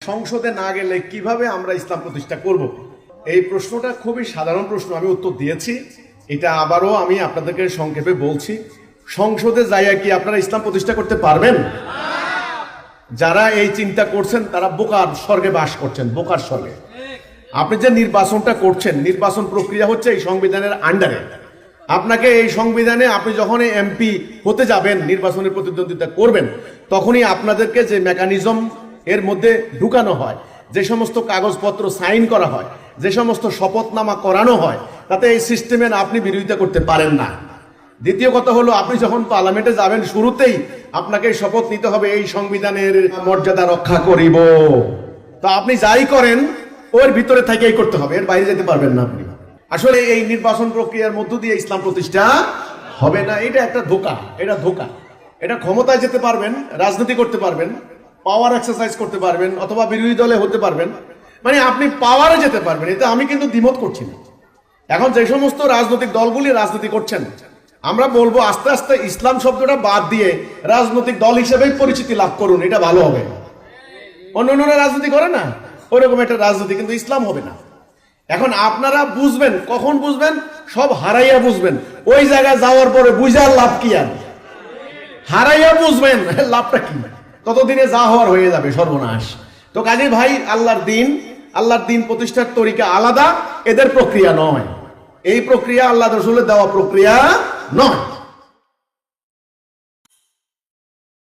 সংসদে না গেলে কিভাবে আমরা ইসলাম প্রতিষ্ঠা করব? এই প্রশ্নটা খুবই সাধারণ প্রশ্ন, আমি উত্তর দিয়েছি। এটা আবারও আমি আপনাদেরকে সংক্ষেপে বলছি। সংসদে যাইয়া কি আপনারা ইসলাম প্রতিষ্ঠা করতে পারবেন? যারা এই চিন্তা করছেন তারা বোকার স্বর্গে বাস করছেন, বোকার স্বর্গে। আপনি যে নির্বাচনটা করছেন, নির্বাচন প্রক্রিয়া হচ্ছে এই সংবিধানের আন্ডারে। আপনাকে এই সংবিধানে আপনি যখন এমপি হতে যাবেন, নির্বাচনের প্রতিদ্বন্দ্বিতা করবেন, তখনই আপনাদেরকে যে মেকানিজম এর মধ্যে ঢুকানো হয়, যে সমস্ত কাগজপত্র সাইন করা হয়, যে সমস্ত শপথনামা করানো হয়, তাতে এই সিস্টেমের আপনি বিরোধিতা করতে পারেন না। দ্বিতীয় কথা হলো, আপনি যখন পার্লামেন্টে যাবেন, শুরুতেই আপনাকে শপথ নিতে হবে এই সংবিধানের মর্যাদা রক্ষা করিব। তো আপনি যাই করেন ওর ভিতরে থেকেই করতে হবে, এর বাইরে যেতে পারবেন না আপনি। আসলে এই নির্বাচন প্রক্রিয়ার মধ্য দিয়ে ইসলাম প্রতিষ্ঠা হবে না। এটা একটা ধোঁকা, এটা ধোঁকা। এটা ক্ষমতায় যেতে পারবেন, রাজনীতি করতে পারবেন, পাওয়ার এক্সারসাইজ করতে পারবেন, অথবা বিরোধী দলে হতে পারবেন, মানে আপনি পাওয়ারে যেতে পারবেন। এতে আমি কিন্তু দ্বিমত করছি না। এখন যে সমস্ত রাজনৈতিক দলগুলি রাজনীতি করছেন, আমরা বলবো আস্তে আস্তে ইসলাম শব্দটা বাদ দিয়ে রাজনৈতিক দল হিসেবেই পরিচিতি লাভ করুন, এটা ভালো হবে। অন্যান্যরা রাজনীতি করে না, ওইরকম একটা রাজনীতি, কিন্তু ইসলাম হবে না। এখন আপনারা বুঝবেন, কখন বুঝবেন? সব হারাইয়া বুঝবেন। ওই জায়গায় যাওয়ার পরে বুঝার লাভ কি? আর হারাইয়া বুঝবেন লাভটা কি? ততদিনে যা হওয়ার হয়ে যাবে, সর্বনাশ। তো কাজী ভাই, আল্লাহর দিন প্রতিষ্ঠার তরিকা আলাদা, এদের প্রক্রিয়া নয়। এই প্রক্রিয়া আল্লাহ রাসূলের দেওয়া প্রক্রিয়া নয়।